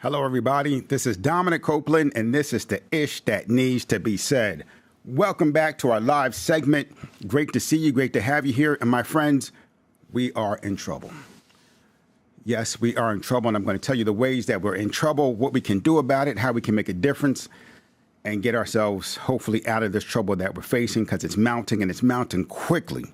Hello, everybody. This is Dominic Copeland, and this is the Ish That Needs to Be Said. Welcome back to our live segment. Great to see you. Great to have you here. And my friends, we are in trouble. Yes, we are in trouble, and I'm going to tell you the ways that we're in trouble, what we can do about it, how we can make a difference, and get ourselves hopefully out of this trouble that we're facing, because it's mounting, and it's mounting quickly.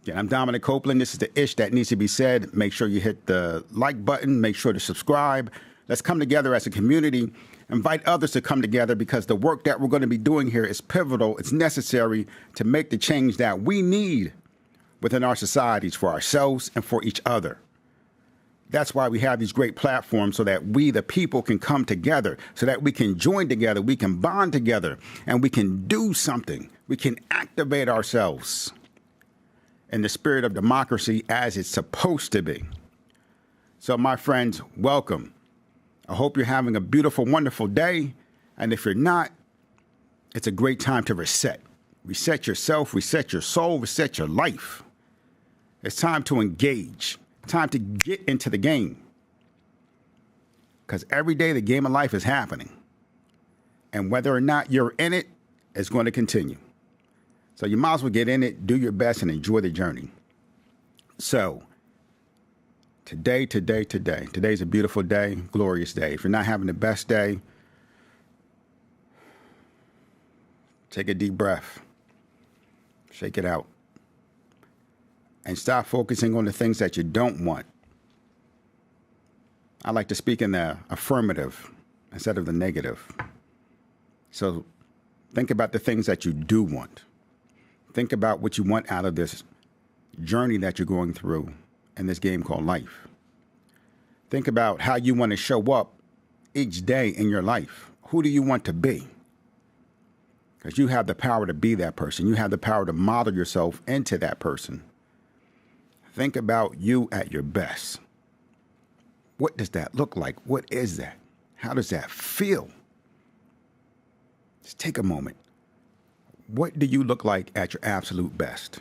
Again, I'm Dominic Copeland. This is the Ish That Needs to Be Said. Make sure you hit the like button. Make sure to subscribe. Let's come together as a community. Invite others to come together, because the work that we're going to be doing here is pivotal. It's necessary to make the change that we need within our societies for ourselves and for each other. That's why we have these great platforms, so that we, the people, can come together, so that we can join together, we can bond together, and we can do something. We can activate ourselves in the spirit of democracy as it's supposed to be. So, my friends, welcome. I hope you're having a beautiful, wonderful day. And if you're not, it's a great time to reset. Reset yourself, reset your soul, reset your life. It's time to engage. Time to get into the game. Because every day the game of life is happening. And whether or not you're in it, it's going to continue. So you might as well get in it, do your best, and enjoy the journey. So today's a beautiful day, glorious day. If you're not having the best day, take a deep breath, shake it out, and stop focusing on the things that you don't want. I like to speak in the affirmative instead of the negative. So think about the things that you do want. Think about what you want out of this journey that you're going through in this game called life. Think about how you want to show up each day in your life. Who do you want to be? Because you have the power to be that person. You have the power to model yourself into that person. Think about you at your best. What does that look like? What is that? How does that feel? Just take a moment. What do you look like at your absolute best?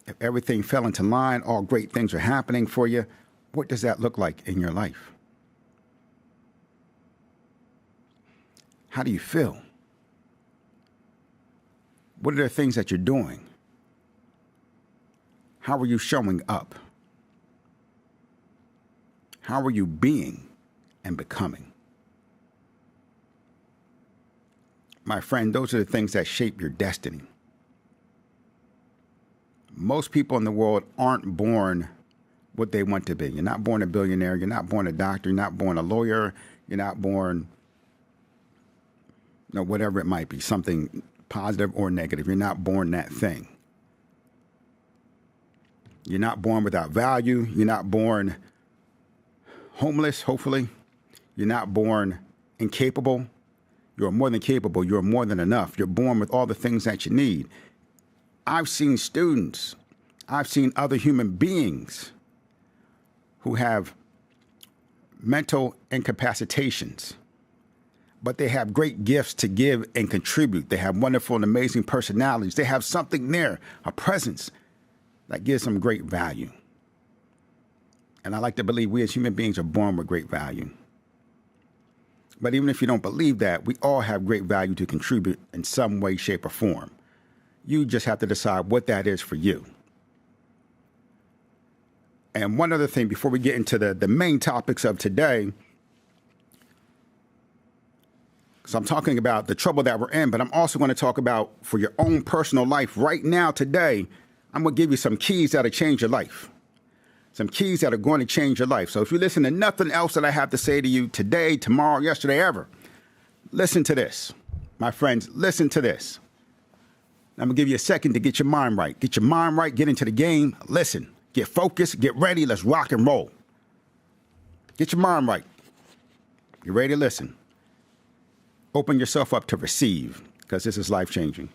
If everything fell into line, all great things are happening for you, what does that look like in your life? How do you feel? What are the things that you're doing? How are you showing up? How are you being and becoming? My friend, those are the things that shape your destiny. Most people in the world aren't born what they want to be. You're not born a billionaire. You're not born a doctor. You're not born a lawyer. You're not born, whatever it might be, something positive or negative. You're not born that thing. You're not born without value. You're not born homeless, hopefully. You're not born incapable. You're more than capable. You're more than enough. You're born with all the things that you need. I've seen students, I've seen other human beings who have mental incapacitations, but they have great gifts to give and contribute. They have wonderful and amazing personalities. They have something there, a presence that gives them great value. And I like to believe we as human beings are born with great value. But even if you don't believe that, we all have great value to contribute in some way, shape, or form. You just have to decide what that is for you. And one other thing before we get into the main topics of today, because I'm talking about the trouble that we're in, but I'm also going to talk about for your own personal life right now, today, I'm going to give you some keys that'll change your life. Some keys that are going to change your life. So if you listen to nothing else that I have to say to you today, tomorrow, yesterday, ever, listen to this. My friends, listen to this. I'm going to give you a second to get your mind right. Get your mind right. Get into the game. Listen. Get focused. Get ready. Let's rock and roll. Get your mind right. You ready to listen? Open yourself up to receive, because this is life-changing.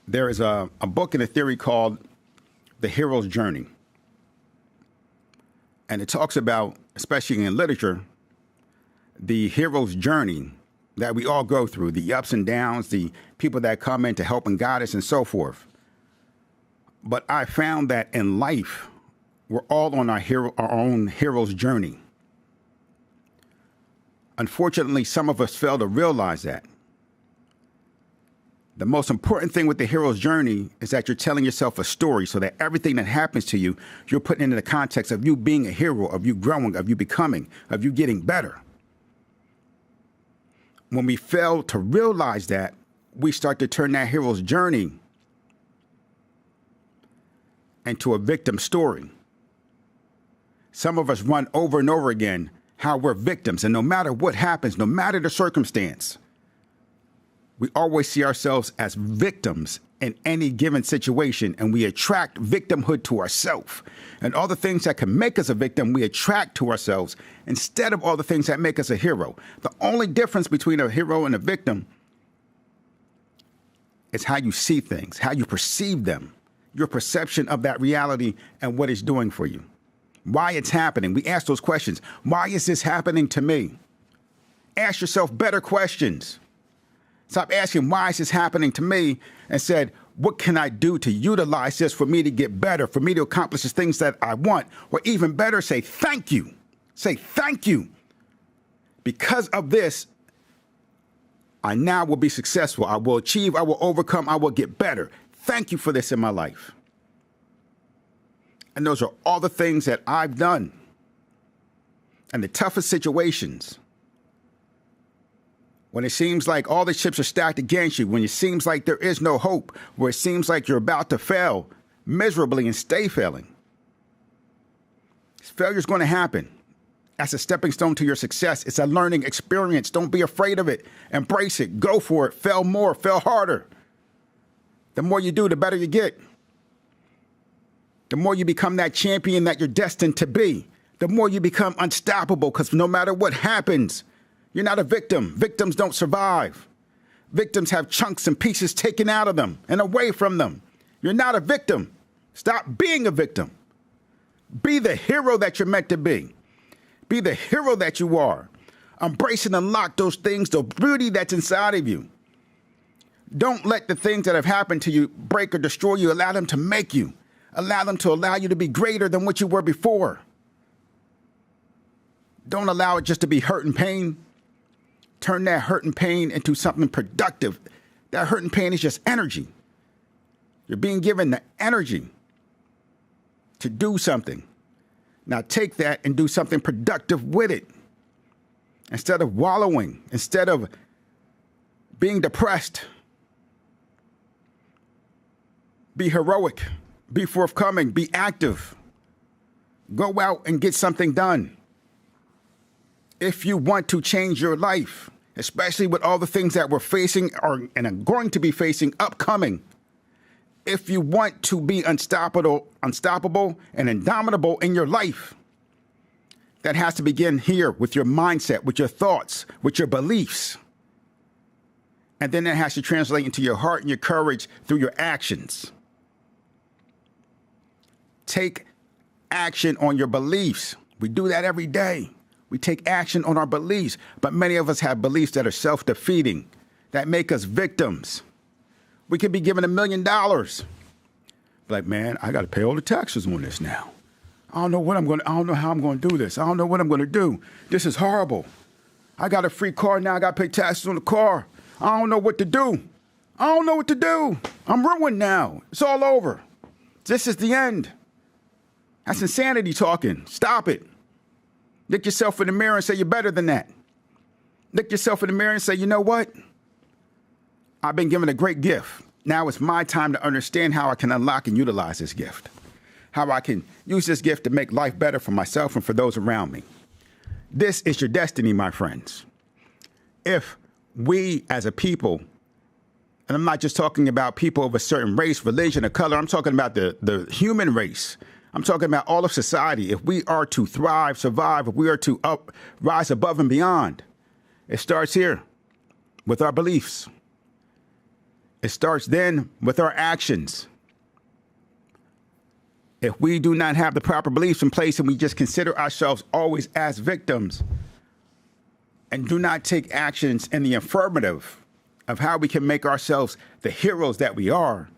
There is a book and a theory called The Hero's Journey. And it talks about, especially in literature, the hero's journey that we all go through, the ups and downs, the people that come in to help and guide us and so forth. But I found that in life, we're all on our own hero's journey. Unfortunately, some of us fail to realize that. The most important thing with the hero's journey is that you're telling yourself a story so that everything that happens to you, you're putting into the context of you being a hero, of you growing, of you becoming, of you getting better. When we fail to realize that, we start to turn that hero's journey into a victim story. Some of us run over and over again how we're victims, and no matter what happens, no matter the circumstance, we always see ourselves as victims in any given situation, and we attract victimhood to ourselves. And all the things that can make us a victim, we attract to ourselves instead of all the things that make us a hero. The only difference between a hero and a victim is how you see things, how you perceive them, your perception of that reality and what it's doing for you, why it's happening. We ask those questions. Why is this happening to me? Ask yourself better questions. Stop asking, why is this happening to me? And said, what can I do to utilize this for me to get better, for me to accomplish the things that I want? Or even better, say, thank you. Say, thank you. Because of this, I now will be successful. I will achieve. I will overcome. I will get better. Thank you for this in my life. And those are all the things that I've done. And the toughest situations, when it seems like all the chips are stacked against you, when it seems like there is no hope, where it seems like you're about to fail miserably and stay failing. Failure is going to happen. That's a stepping stone to your success. It's a learning experience. Don't be afraid of it. Embrace it. Go for it. Fail more. Fail harder. The more you do, the better you get. The more you become that champion that you're destined to be. The more you become unstoppable, because no matter what happens, you're not a victim. Victims don't survive. Victims have chunks and pieces taken out of them and away from them. You're not a victim. Stop being a victim. Be the hero that you're meant to be. Be the hero that you are. Embrace and unlock those things, the beauty that's inside of you. Don't let the things that have happened to you break or destroy you. Allow them to make you. Allow them to allow you to be greater than what you were before. Don't allow it just to be hurt and pain. Turn that hurt and pain into something productive. That hurt and pain is just energy. You're being given the energy to do something. Now take that and do something productive with it. Instead of wallowing, instead of being depressed, be heroic, be forthcoming, be active. Go out and get something done. If you want to change your life, especially with all the things that we're facing and are going to be facing upcoming, if you want to be unstoppable and indomitable in your life, that has to begin here with your mindset, with your thoughts, with your beliefs. And then that has to translate into your heart and your courage through your actions. Take action on your beliefs. We do that every day. We take action on our beliefs, but many of us have beliefs that are self-defeating, that make us victims. We could be given $1 million. Like, man, I got to pay all the taxes on this now. I don't know how I'm going to do this. I don't know what I'm going to do. This is horrible. I got a free car now. I got to pay taxes on the car. I don't know what to do. I don't know what to do. I'm ruined now. It's all over. This is the end. That's insanity talking. Stop it. Look yourself in the mirror and say you're better than that. Look yourself in the mirror and say, you know what? I've been given a great gift. Now it's my time to understand how I can unlock and utilize this gift. How I can use this gift to make life better for myself and for those around me. This is your destiny, my friends. If we as a people, and I'm not just talking about people of a certain race, religion, or color, I'm talking about the human race. I'm talking about all of society. If we are to thrive, survive, if we are to rise above and beyond, it starts here with our beliefs. It starts then with our actions. If we do not have the proper beliefs in place and we just consider ourselves always as victims and do not take actions in the affirmative of how we can make ourselves the heroes that we are,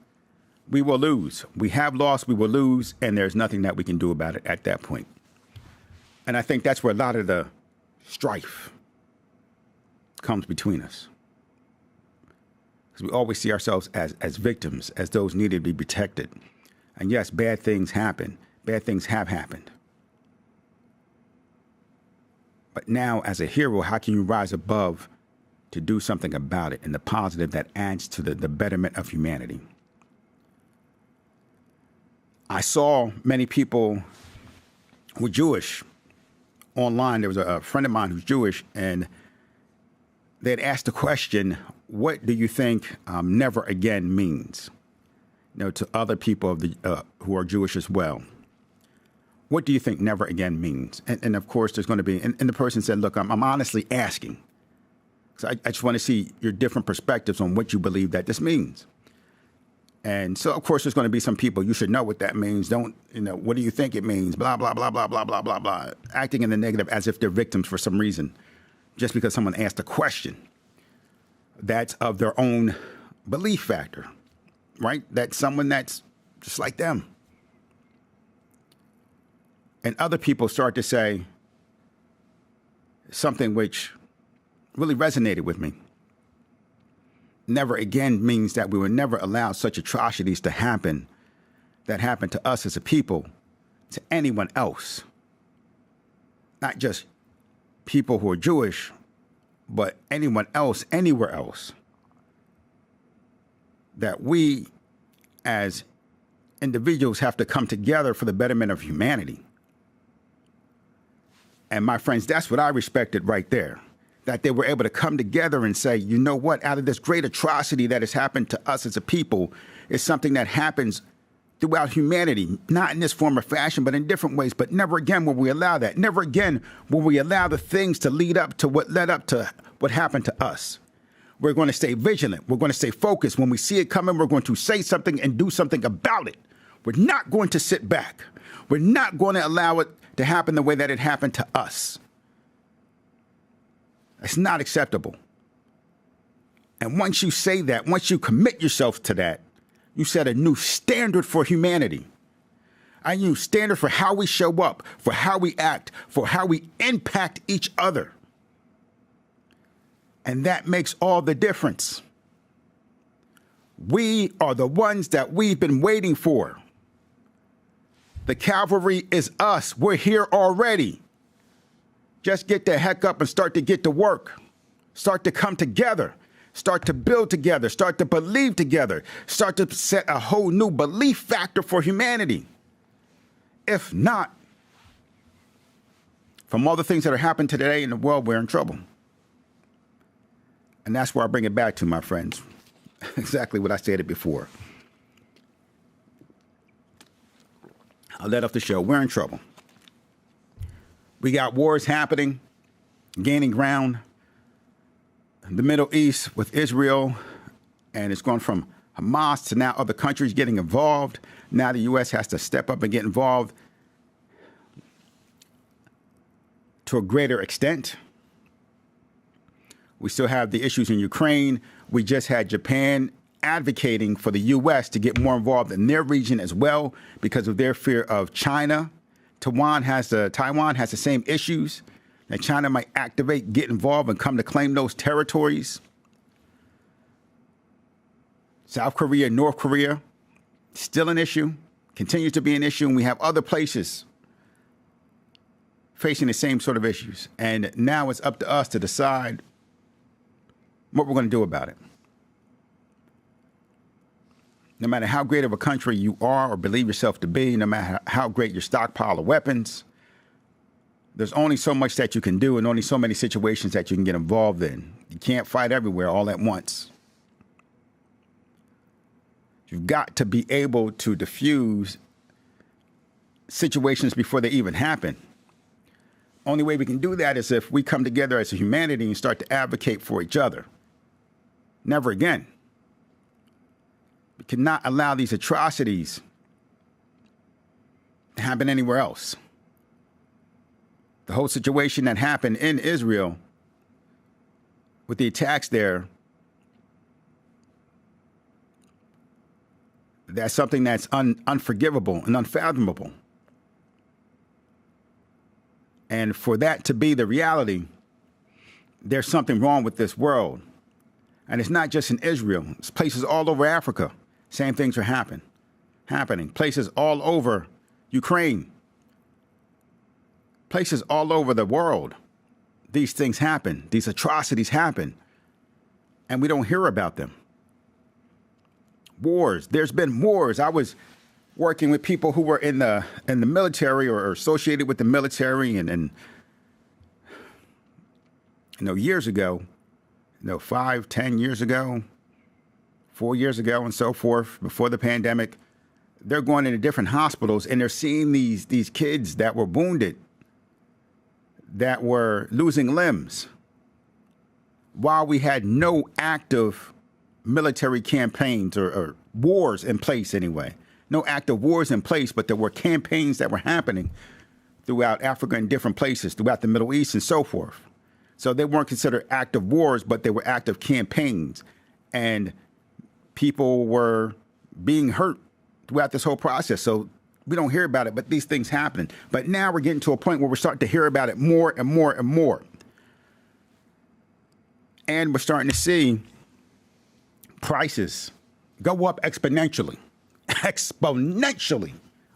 we will lose. We have lost, we will lose, and there's nothing that we can do about it at that point. And I think that's where a lot of the strife comes between us. Because we always see ourselves as victims, as those needed to be protected. And yes, bad things happen. Bad things have happened. But now, as a hero, how can you rise above to do something about it and the positive that adds to the betterment of humanity? I saw many people who were Jewish online. There was a friend of mine who's Jewish, and they had asked the question, what do you think never again means? To other people who are Jewish as well. What do you think never again means? And of course, there's going to be, and the person said, look, I'm honestly asking. So I just want to see your different perspectives on what you believe that this means. And so, of course, there's going to be some people, you should know what that means. What do you think it means? Blah, blah, blah, blah, blah, blah, blah, blah. Acting in the negative as if they're victims for some reason, just because someone asked a question that's of their own belief factor, right? That's someone that's just like them. And other people start to say something which really resonated with me. Never again means that we will never allow such atrocities to happen that happen to us as a people, to anyone else. Not just people who are Jewish, but anyone else, anywhere else. That we, as individuals, have to come together for the betterment of humanity. And my friends, that's what I respected right there. That they were able to come together and say, you know what, out of this great atrocity that has happened to us as a people, is something that happens throughout humanity, not in this form or fashion, but in different ways. But never again will we allow that. Never again will we allow the things to lead up to what led up to what happened to us. We're going to stay vigilant. We're going to stay focused. When we see it coming, we're going to say something and do something about it. We're not going to sit back. We're not going to allow it to happen the way that it happened to us. It's not acceptable. And once you say that, once you commit yourself to that, you set a new standard for humanity. A new standard for how we show up, for how we act, for how we impact each other. And that makes all the difference. We are the ones that we've been waiting for. The cavalry is us. We're here already. Just get the heck up and start to get to work. Start to come together. Start to build together. Start to believe together. Start to set a whole new belief factor for humanity. If not, from all the things that are happening today in the world, we're in trouble. And that's where I bring it back to, my friends. Exactly what I said it before. I let off the show. We're in trouble. We got wars happening, gaining ground. The Middle East with Israel, and it's gone from Hamas to now other countries getting involved. Now the U.S. has to step up and get involved to a greater extent. We still have the issues in Ukraine. We just had Japan advocating for the U.S. to get more involved in their region as well because of their fear of China. Taiwan has the same issues, that China might activate, get involved, and come to claim those territories. South Korea, North Korea, still an issue, continues to be an issue, and we have other places facing the same sort of issues. And now it's up to us to decide what we're going to do about it. No matter how great of a country you are or believe yourself to be, no matter how great your stockpile of weapons, there's only so much that you can do and only so many situations that you can get involved in. You can't fight everywhere all at once. You've got to be able to diffuse situations before they even happen. Only way we can do that is if we come together as a humanity and start to advocate for each other. Never again. We cannot allow these atrocities to happen anywhere else. The whole situation that happened in Israel with the attacks there That's something that's unforgivable and unfathomable. And for that to be the reality, there's something wrong with this world. And it's not just in Israel. It's places all over Africa. Same things are happening. Places all over Ukraine. Places all over the world. These things happen. These atrocities happen. And we don't hear about them. Wars. There's been wars. I was working with people who were in the military or associated with the military and years ago, 5, 10 years ago, 4 years ago and so forth, before the pandemic, they're going into different hospitals and they're seeing these kids that were wounded, that were losing limbs, while we had no active military campaigns or wars in place anyway. No active wars in place, but there were campaigns that were happening throughout Africa and different places, throughout the Middle East and so forth. So they weren't considered active wars, but they were active campaigns. And people were being hurt throughout this whole process. So we don't hear about it, but these things happen. But now we're getting to a point where we're starting to hear about it more and more and more. And we're starting to see prices go up exponentially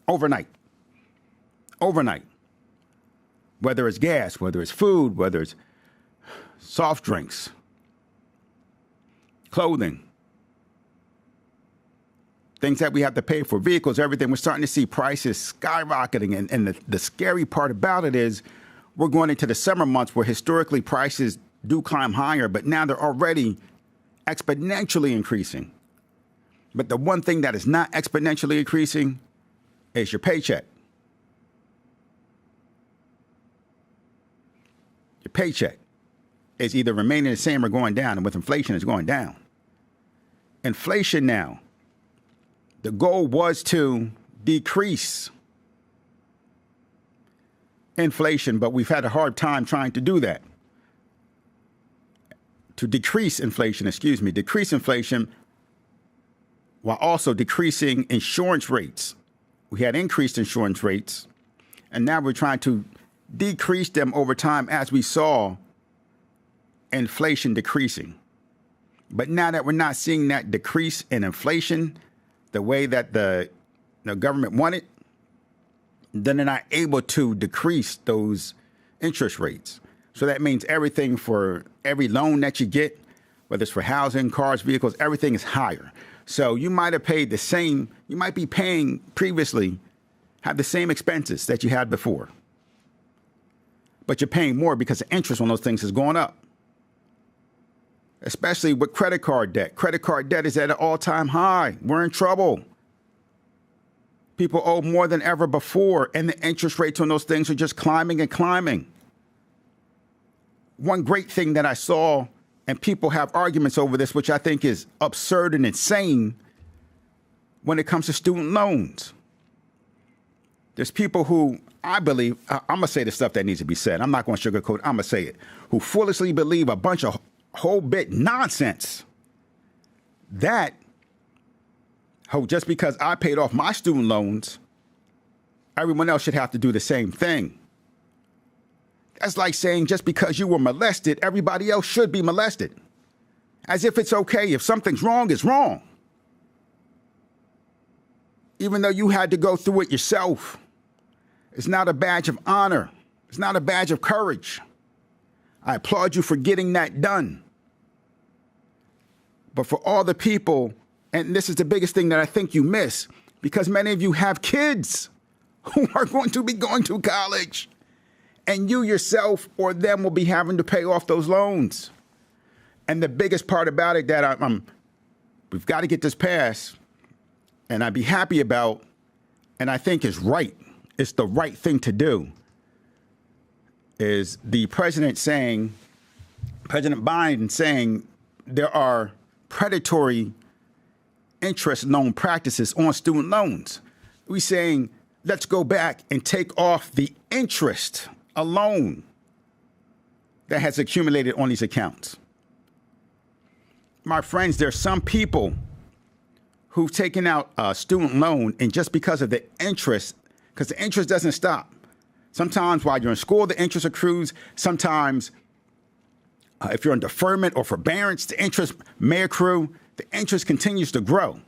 overnight. Whether it's gas, whether it's food, whether it's soft drinks, clothing, things that we have to pay for, vehicles, everything. We're starting to see prices skyrocketing. And the scary part about it is we're going into the summer months where historically prices do climb higher, but now they're already exponentially increasing. But the one thing that is not exponentially increasing is your paycheck. Your paycheck is either remaining the same or going down, and with inflation, it's going down. Inflation now, the goal was to decrease inflation, but we've had a hard time trying to do that. To decrease inflation while also decreasing insurance rates. We had increased insurance rates, and now we're trying to decrease them over time as we saw inflation decreasing. But now that we're not seeing that decrease in inflation the way that the government wanted, then they're not able to decrease those interest rates. So that means everything for every loan that you get, whether it's for housing, cars, vehicles, everything is higher. So you might have paid the same, you might be paying previously, have the same expenses that you had before. But you're paying more because the interest on those things is going up. Especially with credit card debt. Credit card debt is at an all-time high. We're in trouble. People owe more than ever before, and the interest rates on those things are just climbing and climbing. One great thing that I saw, and people have arguments over this, which I think is absurd and insane when it comes to student loans. There's people who, I believe, I'm going to say the stuff that needs to be said. I'm not going to sugarcoat it. I'm going to say it. Who foolishly believe a bunch of whole bit nonsense that just because I paid off my student loans, everyone else should have to do the same thing. That's like saying just because you were molested, everybody else should be molested. As if it's okay. If something's wrong, it's wrong. Even though you had to go through it yourself. It's not a badge of honor. It's not a badge of courage. I applaud you for getting that done. But for all the people, and this is the biggest thing that I think you miss, because many of you have kids who are going to be going to college, and you yourself or them will be having to pay off those loans. And the biggest part about it that we've got to get this passed, and I'd be happy about, and I think is right, it's the right thing to do, is the President Biden saying there are predatory interest loan practices on student loans. We're saying, let's go back and take off the interest alone that has accumulated on these accounts. My friends, there's some people who've taken out a student loan, and just because of the interest, because the interest doesn't stop. Sometimes while you're in school, the interest accrues. Sometimes if you're in deferment or forbearance, the interest may accrue. The interest continues to grow.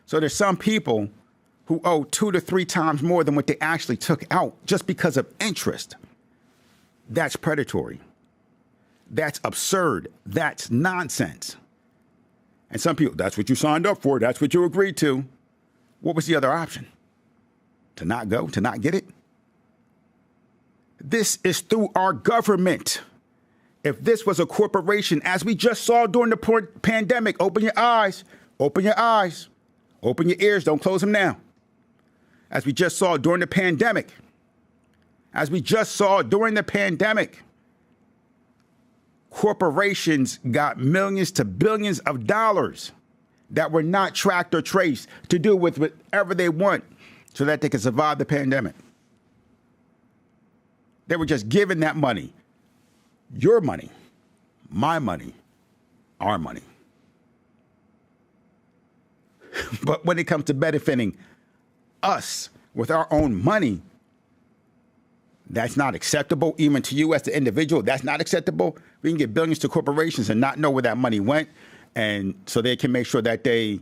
So there's some people who owe 2 to 3 times more than what they actually took out just because of interest. That's predatory. That's absurd. That's nonsense. And some people, that's what you signed up for. That's what you agreed to. What was the other option? To not go, to not get it? This is through our government. If this was a corporation, as we just saw during the pandemic, open your eyes, open your eyes, open your ears, don't close them now. As we just saw during the pandemic, corporations got millions to billions of dollars that were not tracked or traced to do with whatever they want so that they could survive the pandemic. They were just given that money. Your money, my money, our money. But when it comes to benefiting us with our own money, that's not acceptable. Even to you as the individual, that's not acceptable. We can get billions to corporations and not know where that money went. And so they can make sure that they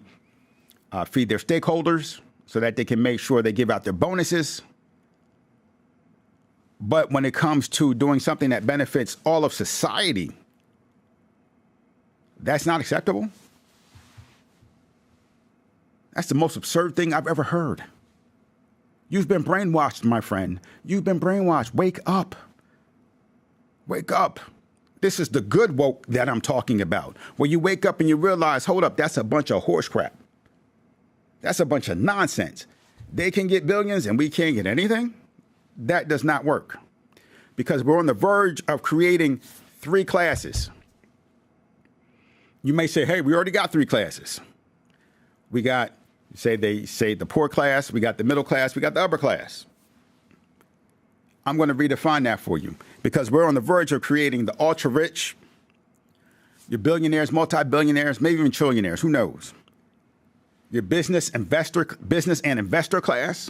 feed their stakeholders, so that they can make sure they give out their bonuses. But when it comes to doing something that benefits all of society, that's not acceptable. That's the most absurd thing I've ever heard. You've been brainwashed, my friend. You've been brainwashed. Wake up. Wake up. This is the good woke that I'm talking about, where you wake up and you realize, hold up, that's a bunch of horse crap. That's a bunch of nonsense. They can get billions and we can't get anything. That does not work, because we're on the verge of creating 3 classes. You may say, hey, we already got 3 classes. We got, they say the poor class, we got the middle class, we got the upper class. I'm going to redefine that for you, because we're on the verge of creating the ultra rich, your billionaires, multi-billionaires, maybe even trillionaires, who knows? Your business and investor class.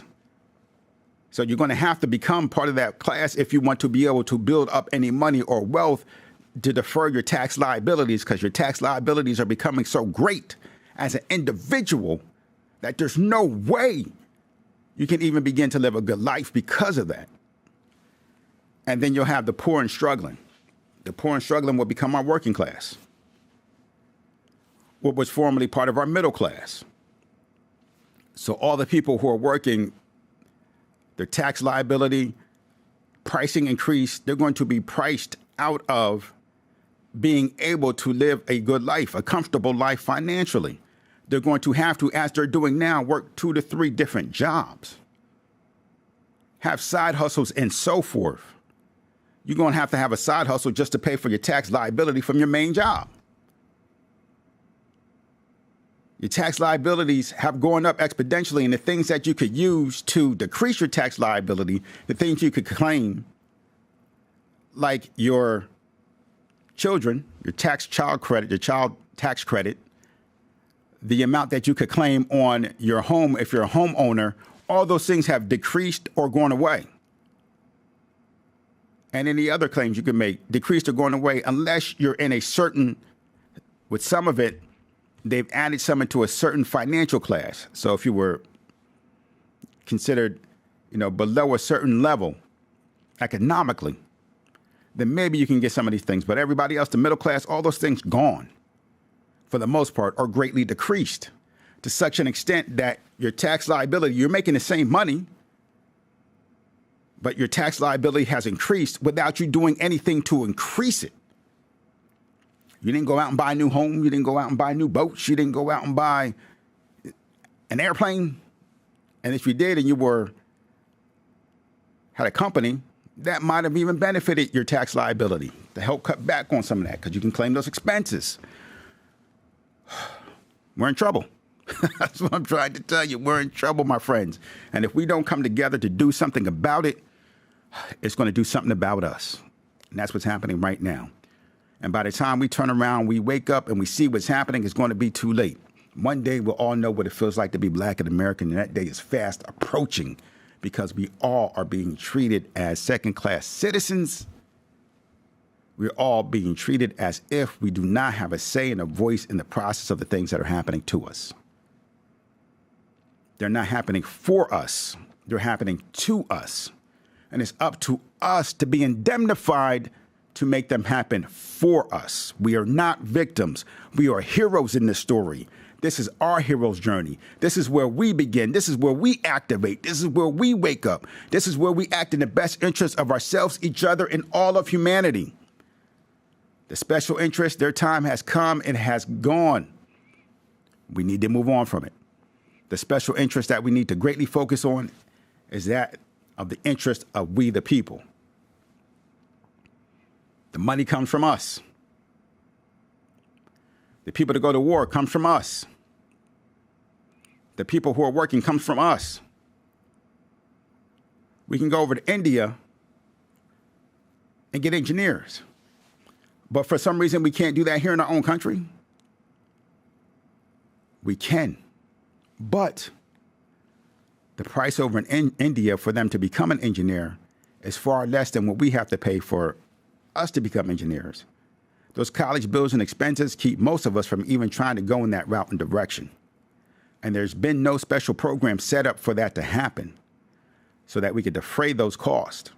So you're going to have to become part of that class if you want to be able to build up any money or wealth to defer your tax liabilities, because your tax liabilities are becoming so great as an individual that there's no way you can even begin to live a good life because of that. And then you'll have the poor and struggling. The poor and struggling will become our working class, what was formerly part of our middle class. So all the people who are working, their tax liability, pricing increase, they're going to be priced out of being able to live a good life, a comfortable life financially. They're going to have to, as they're doing now, work 2 to 3 different jobs, have side hustles and so forth. You're going to have a side hustle just to pay for your tax liability from your main job. Your tax liabilities have gone up exponentially, and the things that you could use to decrease your tax liability, the things you could claim, like your children, your child tax credit, the amount that you could claim on your home if you're a homeowner, all those things have decreased or gone away. And any other claims you can make decreased or gone away, unless you're in a certain, with some of it, they've added some into a certain financial class. So if you were considered, below a certain level economically, then maybe you can get some of these things. But everybody else, the middle class, all those things gone, for the most part, are greatly decreased to such an extent that your tax liability, you're making the same money, but your tax liability has increased without you doing anything to increase it. You didn't go out and buy a new home. You didn't go out and buy new boats. You didn't go out and buy an airplane. And if you did and you had a company, that might have even benefited your tax liability to help cut back on some of that, because you can claim those expenses. We're in trouble. That's what I'm trying to tell you. We're in trouble, my friends. And if we don't come together to do something about it, it's going to do something about us. And that's what's happening right now. And by the time we turn around, we wake up and we see what's happening, it's going to be too late. One day we'll all know what it feels like to be black and American, and that day is fast approaching because we all are being treated as second-class citizens. We're all being treated as if we do not have a say and a voice in the process of the things that are happening to us. They're not happening for us. They're happening to us. And it's up to us to be indemnified to make them happen for us. We are not victims. We are heroes in this story. This is our hero's journey. This is where we begin. This is where we activate. This is where we wake up. This is where we act in the best interest of ourselves, each other, and all of humanity. The special interest, their time has come and has gone. We need to move on from it. The special interest that we need to greatly focus on is that of the interest of we the people. The money comes from us. The people to go to war comes from us. The people who are working comes from us. We can go over to India and get engineers. But for some reason, we can't do that here in our own country. We can. But the price over in India for them to become an engineer is far less than what we have to pay for us to become engineers. Those college bills and expenses keep most of us from even trying to go in that route and direction. And there's been no special program set up for that to happen so that we can defray those costs,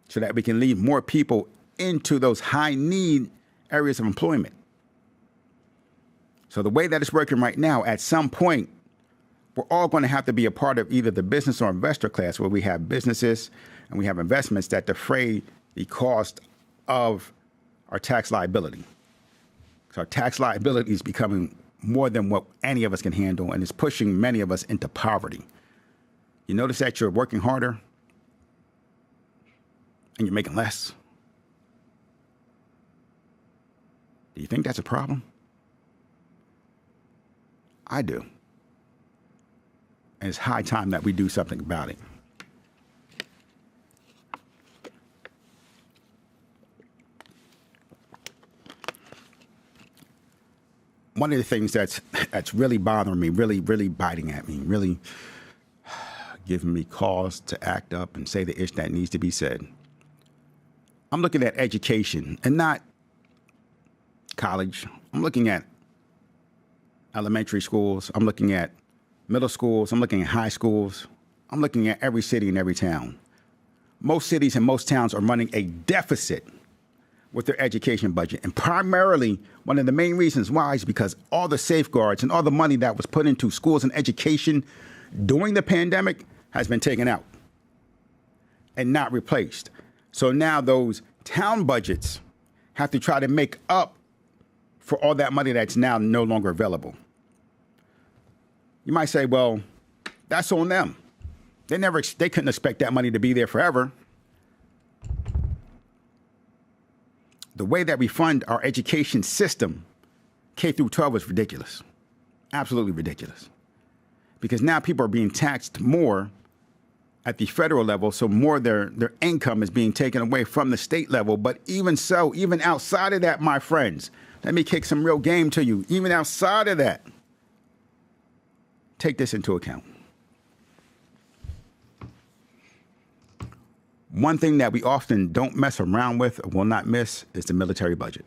so that we can lead more people into those high need areas of employment. So the way that it's working right now, at some point, we're all going to have to be a part of either the business or investor class, where we have businesses and we have investments that defray the cost of our tax liability. So our tax liability is becoming more than what any of us can handle, and it's pushing many of us into poverty. You notice that you're working harder and you're making less. Do you think that's a problem? I do. And it's high time that we do something about it. One of the things that's really bothering me, really biting at me, really giving me cause to act up and say the ish that needs to be said. I'm looking at education and not college. I'm looking at elementary schools. I'm looking at middle schools. I'm looking at high schools. I'm looking at every city and every town. Most cities and most towns are running a deficit with their education budget. And primarily, one of the main reasons why is because all the safeguards and all the money that was put into schools and education during the pandemic has been taken out and not replaced. So now those town budgets have to try to make up for all that money that's now no longer available. You might say, well, that's on them. They couldn't expect that money to be there forever. The way that we fund our education system, K through 12, is ridiculous. Absolutely ridiculous. Because now people are being taxed more at the federal level, so more of their income is being taken away from the state level. But even so, even outside of that, my friends, let me kick some real game to you. Even outside of that, take this into account. One thing that we often don't mess around with or will not miss is the military budget.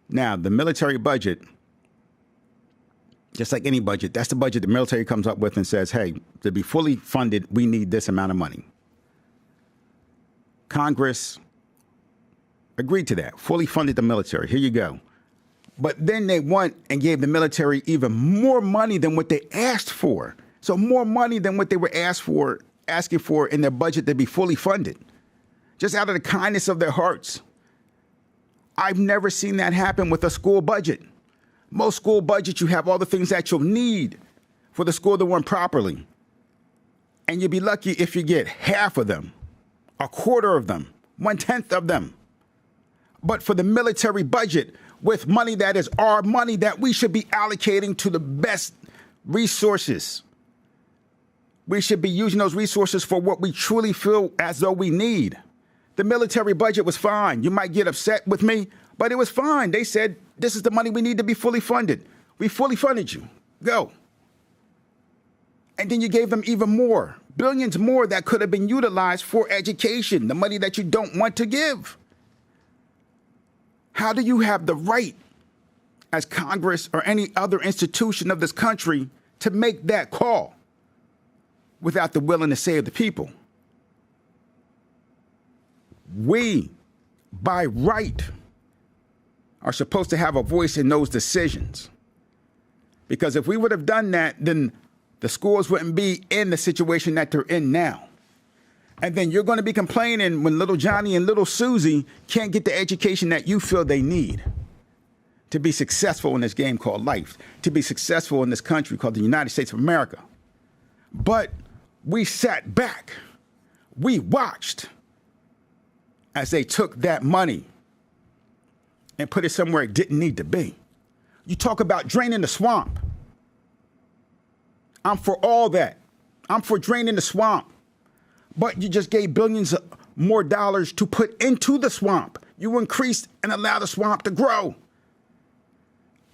Now, the military budget, just like any budget, that's the budget the military comes up with and says, hey, to be fully funded, we need this amount of money. Congress agreed to that, fully funded the military. Here you go. But then they went and gave the military even more money than what they asked for. So more money than what they were asking for in their budget to be fully funded, just out of the kindness of their hearts. I've never seen that happen with a school budget. Most school budgets, you have all the things that you'll need for the school to run properly. And you'll be lucky if you get half of them, a quarter of them, 1/10 of them. But for the military budget, with money that is our money that we should be allocating to the best resources, we should be using those resources for what we truly feel as though we need. The military budget was fine. You might get upset with me, But it was fine. They said, this is the money we need to be fully funded. We fully funded you. Go. And then you gave them even more, billions more that could have been utilized for education, the money that you don't want to give. How do you have the right as Congress or any other institution of this country to make that call without the will and the say of the people? We, by right, are supposed to have a voice in those decisions. Because if we would have done that, then the schools wouldn't be in the situation that they're in now. And then you're going to be complaining when little Johnny and little Susie can't get the education that you feel they need to be successful in this game called life, to be successful in this country called the United States of America. But we sat back. We watched as they took that money and put it somewhere it didn't need to be. You talk about draining the swamp. I'm for all that. I'm for draining the swamp. But you just gave billions more dollars to put into the swamp. You increased and allowed the swamp to grow.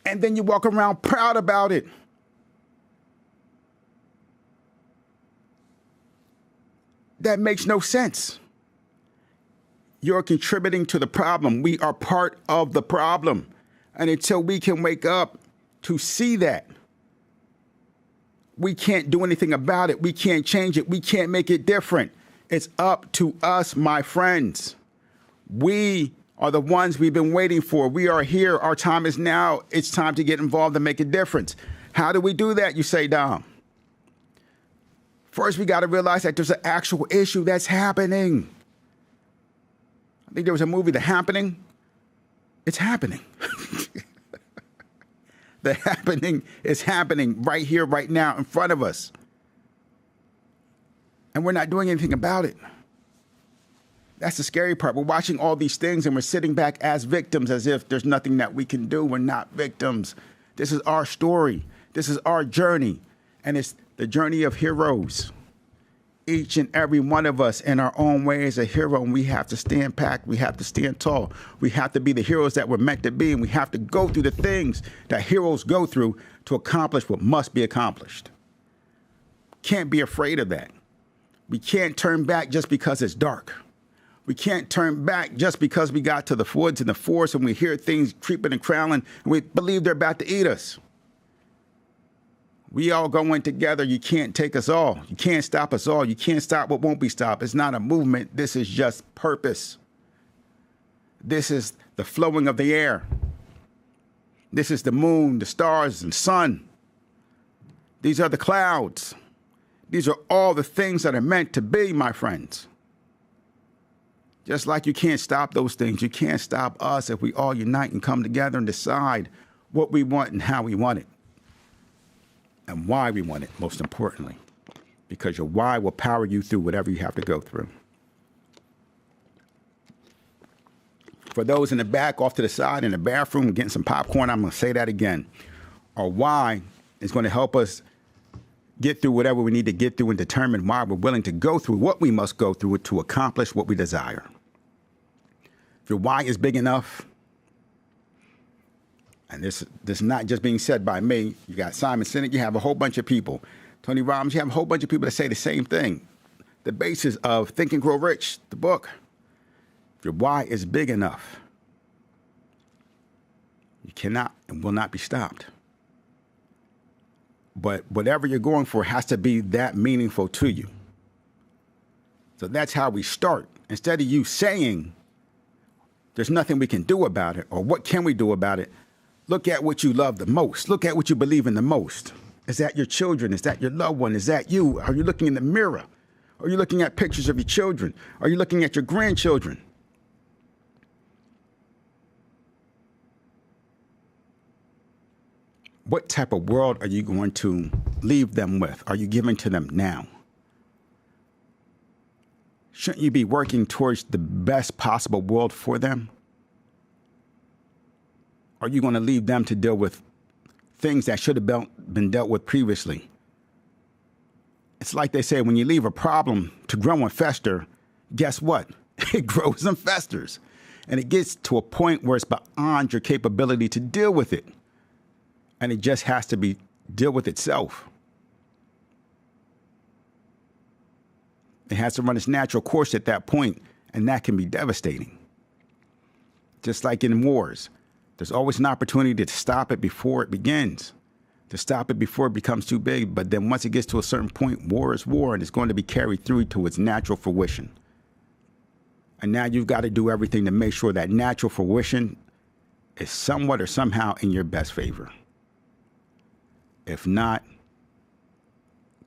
And then you walk around proud about it. That makes no sense. You're contributing to the problem. We are part of the problem. And until we can wake up to see that, we can't do anything about it. We can't change it. We can't make it different. It's up to us, my friends. We are the ones we've been waiting for. We are here. Our time is now. It's time to get involved and make a difference. How do we do that, you say, Dom? First, we got to realize that there's an actual issue that's happening. I think there was a movie, The Happening. It's happening. The happening is happening right here, right now, in front of us. And we're not doing anything about it. That's the scary part. We're watching all these things and we're sitting back as victims as if there's nothing that we can do. We're not victims. This is our story. This is our journey. And it's the journey of heroes. Each and every one of us in our own way is a hero, and we have to stand packed. We have to stand tall. We have to be the heroes that we're meant to be, and we have to go through the things that heroes go through to accomplish what must be accomplished. Can't be afraid of that. We can't turn back just because it's dark. We can't turn back just because we got to the woods and the forest and we hear things creeping and crawling and we believe they're about to eat us. We all going together. You can't take us all. You can't stop us all. You can't stop what won't be stopped. It's not a movement. This is just purpose. This is the flowing of the air. This is the moon, the stars, and sun. These are the clouds. These are all the things that are meant to be, my friends. Just like you can't stop those things, you can't stop us if we all unite and come together and decide what we want and how we want it. And why we want it, most importantly. Because your why will power you through whatever you have to go through. For those in the back, off to the side, in the bathroom, getting some popcorn, I'm going to say that again. Our why is going to help us get through whatever we need to get through and determine why we're willing to go through what we must go through to accomplish what we desire. If your why is big enough, and this is not just being said by me. You got Simon Sinek. You have a whole bunch of people. Tony Robbins. You have a whole bunch of people that say the same thing. The basis of Think and Grow Rich, the book. If your why is big enough, you cannot and will not be stopped. But whatever you're going for has to be that meaningful to you. So that's how we start. Instead of you saying there's nothing we can do about it or what can we do about it, look at what you love the most. Look at what you believe in the most. Is that your children? Is that your loved one? Is that you? Are you looking in the mirror? Are you looking at pictures of your children? Are you looking at your grandchildren? What type of world are you going to leave them with? Are you giving to them now? Shouldn't you be working towards the best possible world for them? Are you going to leave them to deal with things that should have been dealt with previously? It's like they say, when you leave a problem to grow and fester, guess what? It grows and festers. And it gets to a point where it's beyond your capability to deal with it. And it just has to deal with itself. It has to run its natural course at that point, and that can be devastating. Just like in wars, there's always an opportunity to stop it before it begins, to stop it before it becomes too big. But then once it gets to a certain point, war is war, and it's going to be carried through to its natural fruition. And now you've got to do everything to make sure that natural fruition is somewhat or somehow in your best favor. If not,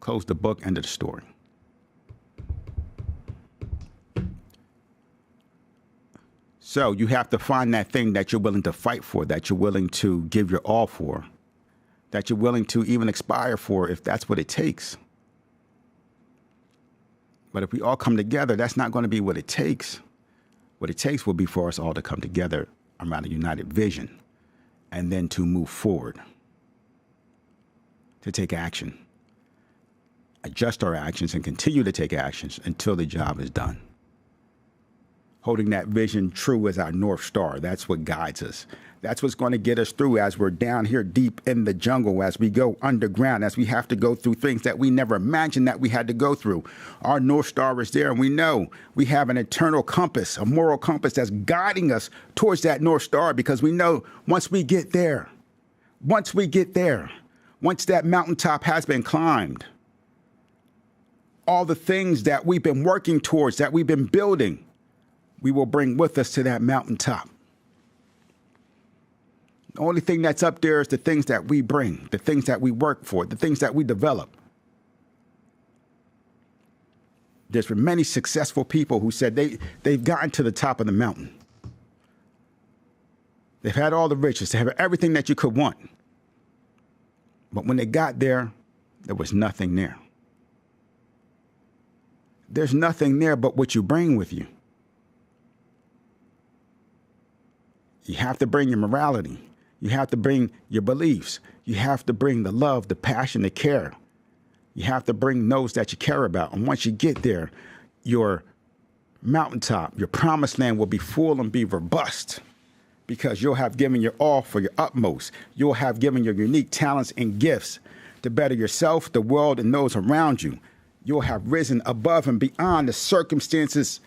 close the book, end of the story. So you have to find that thing that you're willing to fight for, that you're willing to give your all for, that you're willing to even expire for if that's what it takes. But if we all come together, that's not going to be what it takes. What it takes will be for us all to come together around a united vision and then to move forward, to take action, adjust our actions and continue to take actions until the job is done. Holding that vision true as our North Star. That's what guides us. That's what's going to get us through as we're down here deep in the jungle, as we go underground, as we have to go through things that we never imagined that we had to go through. Our North Star is there, and we know we have an eternal compass, a moral compass that's guiding us towards that North Star, because we know once we get there, once that mountaintop has been climbed, all the things that we've been working towards, that we've been building, we will bring with us to that mountaintop. The only thing that's up there is the things that we bring, the things that we work for, the things that we develop. There's been many successful people who said they've gotten to the top of the mountain. They've had all the riches, they have everything that you could want. But when they got there, there was nothing there. There's nothing there but what you bring with you. You have to bring your morality. You have to bring your beliefs. You have to bring the love, the passion, the care. You have to bring those that you care about. And once you get there, your mountaintop, your promised land will be full and be robust, because you'll have given your all for your utmost. You'll have given your unique talents and gifts to better yourself, the world, and those around you. You'll have risen above and beyond the circumstances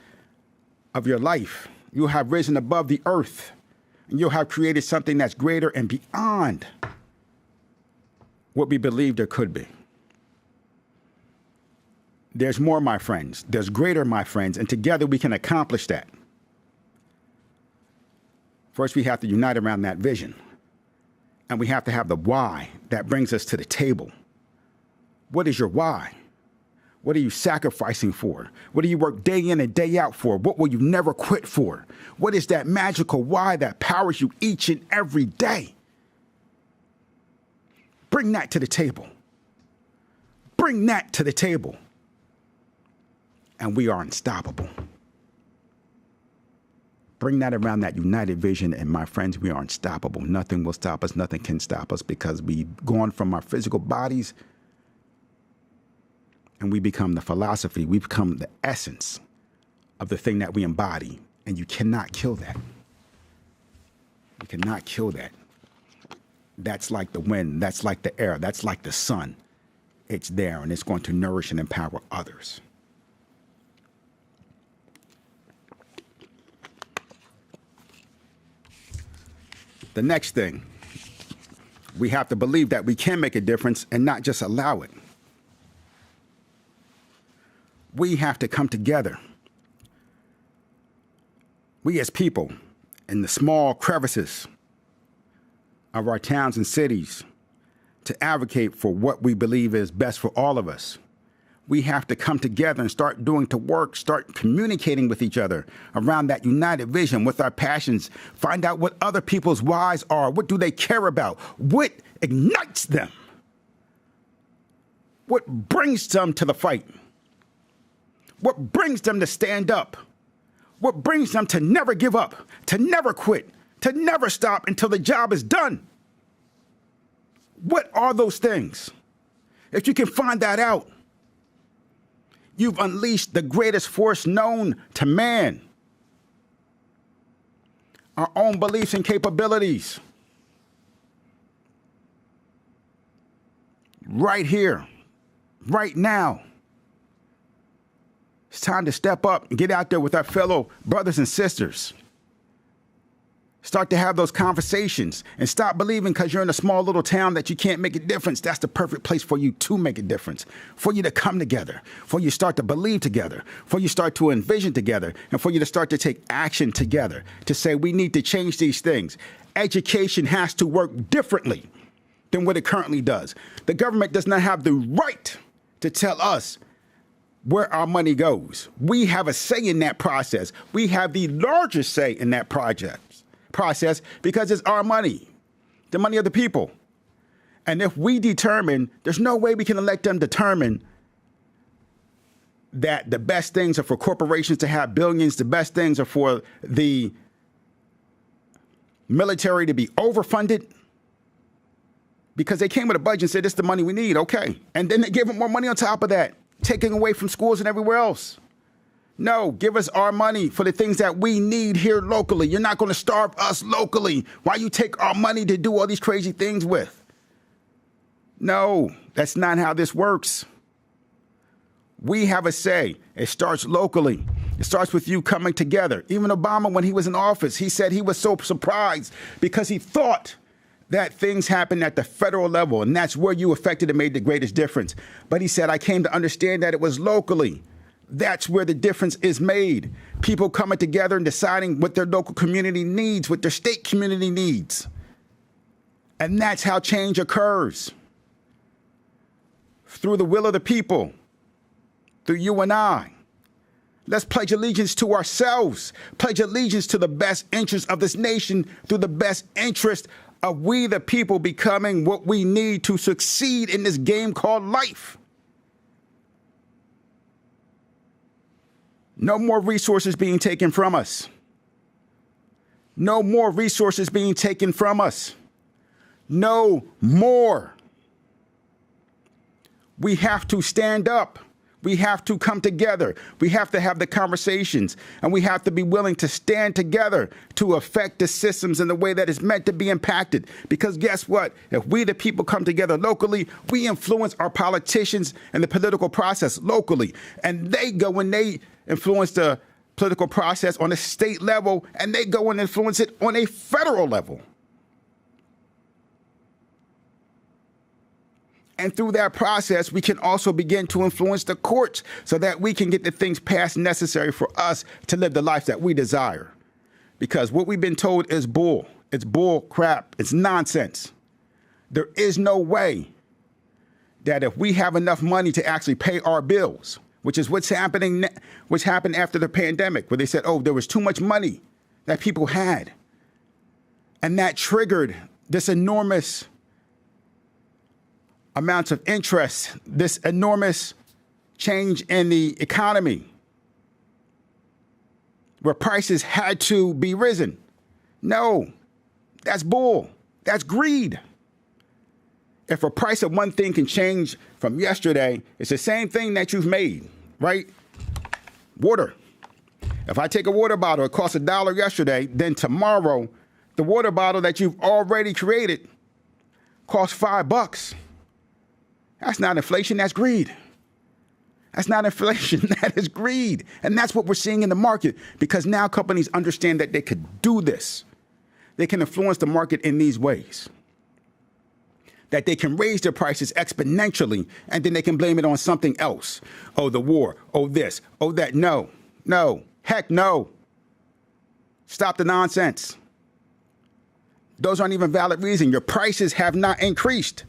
of your life. You'll have risen above the earth. And you'll have created something that's greater and beyond what we believed there could be. There's more, my friends. There's greater, my friends. And together we can accomplish that. First, we have to unite around that vision. And we have to have the why that brings us to the table. What is your why? What are you sacrificing for? What do you work day in and day out for? What will you never quit for? What is that magical why that powers you each and every day? Bring that to the table. Bring that to the table. And we are unstoppable. Bring that around that united vision, and my friends, we are unstoppable. Nothing will stop us. Nothing can stop us, because we've gone from our physical bodies and we become the philosophy, we become the essence of the thing that we embody. And you cannot kill that. You cannot kill that. That's like the wind, that's like the air, that's like the sun. It's there, and it's going to nourish and empower others. The next thing, we have to believe that we can make a difference and not just allow it. We have to come together. We as people in the small crevices of our towns and cities to advocate for what we believe is best for all of us. We have to come together and start doing the work, start communicating with each other around that united vision with our passions, find out what other people's whys are, what do they care about, what ignites them, what brings them to the fight. What brings them to stand up? What brings them to never give up, to never quit, to never stop until the job is done? What are those things? If you can find that out, you've unleashed the greatest force known to man. our own beliefs and capabilities. Right here, right now. It's time to step up and get out there with our fellow brothers and sisters. Start to have those conversations and stop believing because you're in a small little town that you can't make a difference. That's the perfect place for you to make a difference, for you to come together, for you to start to believe together, for you to start to envision together, and for you to start to take action together to say we need to change these things. Education has to work differently than what it currently does. The government does not have the right to tell us where our money goes. We have a say in that process. We have the largest say in that process because it's our money, the money of the people. And if we determine, there's no way we can let them determine that the best things are for corporations to have billions, the best things are for the military to be overfunded, because they came with a budget and said, this is the money we need, okay. And then they give them more money on top of that, taking away from schools and everywhere else. No, give us our money for the things that we need here locally. You're not going to starve us locally. Why you take our money to do all these crazy things with? No, that's not how this works. We have a say. It starts locally. It starts with you coming together. Even Obama, when he was in office, he said he was so surprised because he thought that things happened at the federal level, and that's where you affected and made the greatest difference. But he said, I came to understand that it was locally. That's where the difference is made. People coming together and deciding what their local community needs, what their state community needs. And that's how change occurs. Through the will of the people, through you and I. Let's pledge allegiance to ourselves, pledge allegiance to the best interest of this nation through the best interest of we the people becoming what we need to succeed in this game called life. No more resources being taken from us. No more resources being taken from us. No more. We have to stand up. We have to come together. We have to have the conversations, and we have to be willing to stand together to affect the systems in the way that is meant to be impacted. Because guess what? If we, the people, come together locally, we influence our politicians and the political process locally. And they go and they influence the political process on a state level, and they go and influence it on a federal level. And through that process, we can also begin to influence the courts so that we can get the things passed necessary for us to live the life that we desire. Because what we've been told is bull. It's bull crap. It's nonsense. There is no way that if we have enough money to actually pay our bills, which is what's happened after the pandemic, where they said, oh, there was too much money that people had. And that triggered this enormous amounts of interest, this enormous change in the economy, where prices had to be risen. No, that's bull. That's greed. If a price of one thing can change from yesterday, it's the same thing that you've made, right? Water. If I take a water bottle, it cost $1 yesterday, then tomorrow, the water bottle that you've already created costs $5. That's not inflation, that's greed. That's not inflation, that is greed. And that's what we're seeing in the market, because now companies understand that they could do this. They can influence the market in these ways. That they can raise their prices exponentially, and then they can blame it on something else. Oh, the war, oh this, oh that. No, heck no. Stop the nonsense. Those aren't even valid reasons. Your prices have not increased.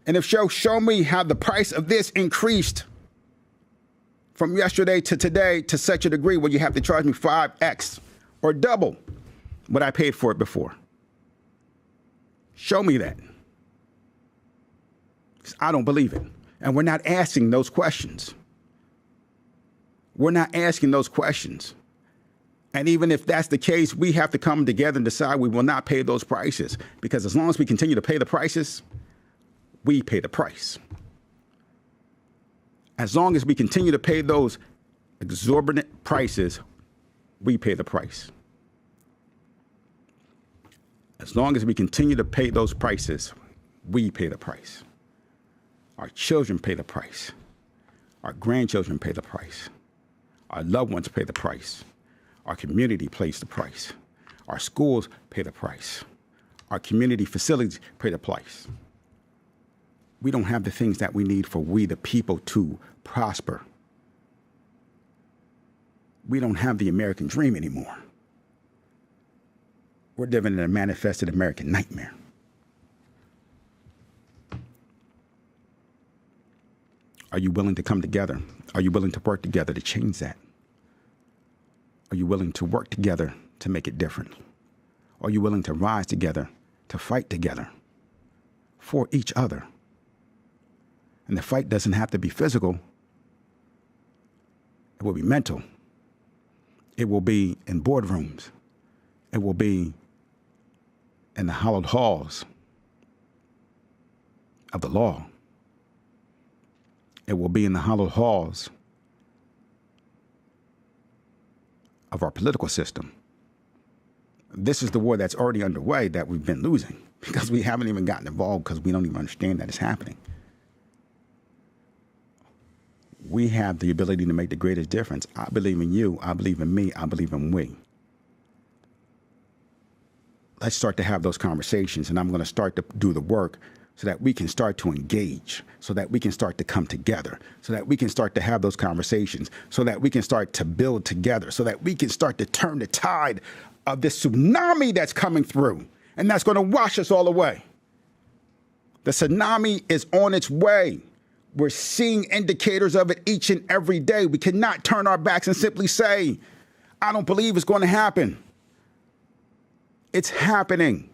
And if show me how the price of this increased from yesterday to today to such a degree where you have to charge me 5x or double what I paid for it before. Show me that. 'Cause I don't believe it. And we're not asking those questions. We're not asking those questions. And even if that's the case, we have to come together and decide we will not pay those prices. Because as long as we continue to pay the prices, we pay the price. As long as we continue to pay those exorbitant prices, we pay the price. As long as we continue to pay those prices, we pay the price. Our children pay the price. Our grandchildren pay the price. Our loved ones pay the price. Our community pays the price. Our schools pay the price. Our community facilities pay the price. We don't have the things that we need for we, the people, to prosper. We don't have the American dream anymore. We're living in a manifested American nightmare. Are you willing to come together? Are you willing to work together to change that? Are you willing to work together to make it different? Are you willing to rise together, to fight together for each other? And the fight doesn't have to be physical. It will be mental. It will be in boardrooms. It will be in the hallowed halls of the law. It will be in the hallowed halls of our political system. This is the war that's already underway that we've been losing because we haven't even gotten involved because we don't even understand that it's happening. We have the ability to make the greatest difference. I believe in you. I believe in me. I believe in we. Let's start to have those conversations, and I'm going to start to do the work so that we can start to engage, so that we can start to come together, so that we can start to have those conversations, so that we can start to build together, so that we can start to turn the tide of this tsunami that's coming through, and that's going to wash us all away. The tsunami is on its way. We're seeing indicators of it each and every day. We cannot turn our backs and simply say, I don't believe it's going to happen. It's happening.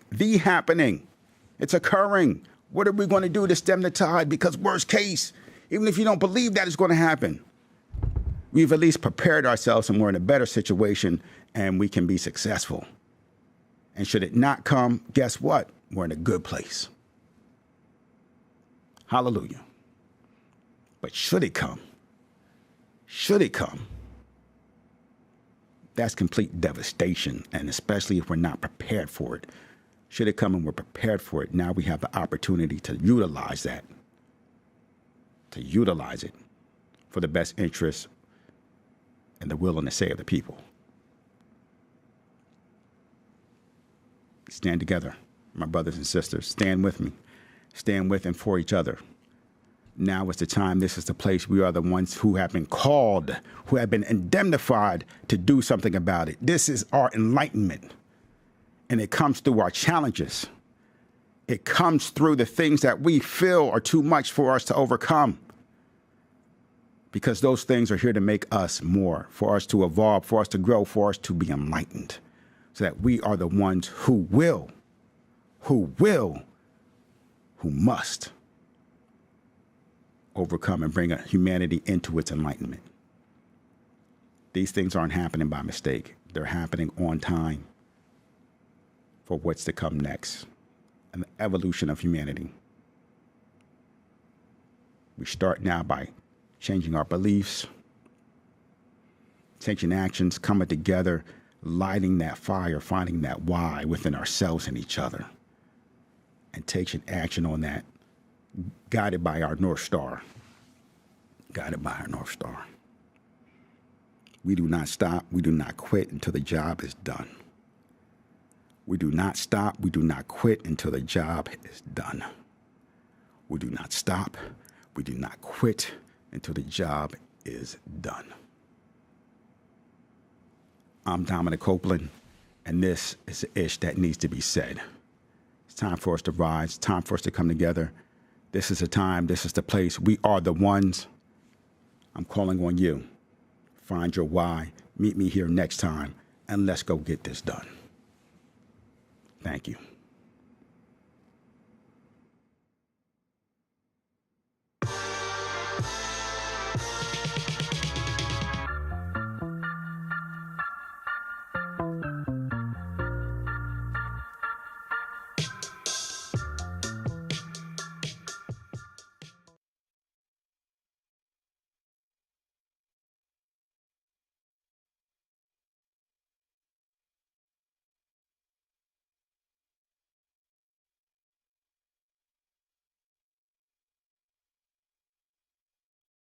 It's occurring. What are we going to do to stem the tide? Because worst case, even if you don't believe that it's going to happen, we've at least prepared ourselves and we're in a better situation and we can be successful. And should it not come, guess what? We're in a good place. Hallelujah. But should it come, that's complete devastation, and especially if we're not prepared for it. Should it come and we're prepared for it, now we have the opportunity to utilize that, to utilize it for the best interest and the will and the say of the people. Stand together, my brothers and sisters. Stand with me. Stand with and for each other. Now is the time. This is the place. We are the ones who have been called, who have been indemnified to do something about it. This is our enlightenment. And it comes through our challenges. It comes through the things that we feel are too much for us to overcome. Because those things are here to make us more, for us to evolve, for us to grow, for us to be enlightened. So that we are the ones who must overcome and bring humanity into its enlightenment. These things aren't happening by mistake. They're happening on time for what's to come next, and the evolution of humanity. We start now by changing our beliefs, taking actions, coming together, lighting that fire, finding that why within ourselves and each other, and taking action on that, guided by our North Star. Guided by our North Star. We do not stop. We do not quit until the job is done. We do not stop. We do not quit until the job is done. We do not stop. We do not quit until the job is done. I'm Dominic Copeland, and this is the ish that needs to be said. It's time for us to rise. It's time for us to come together. This is the time. This is the place. We are the ones. I'm calling on you. Find your why. Meet me here next time, and let's go get this done. Thank you.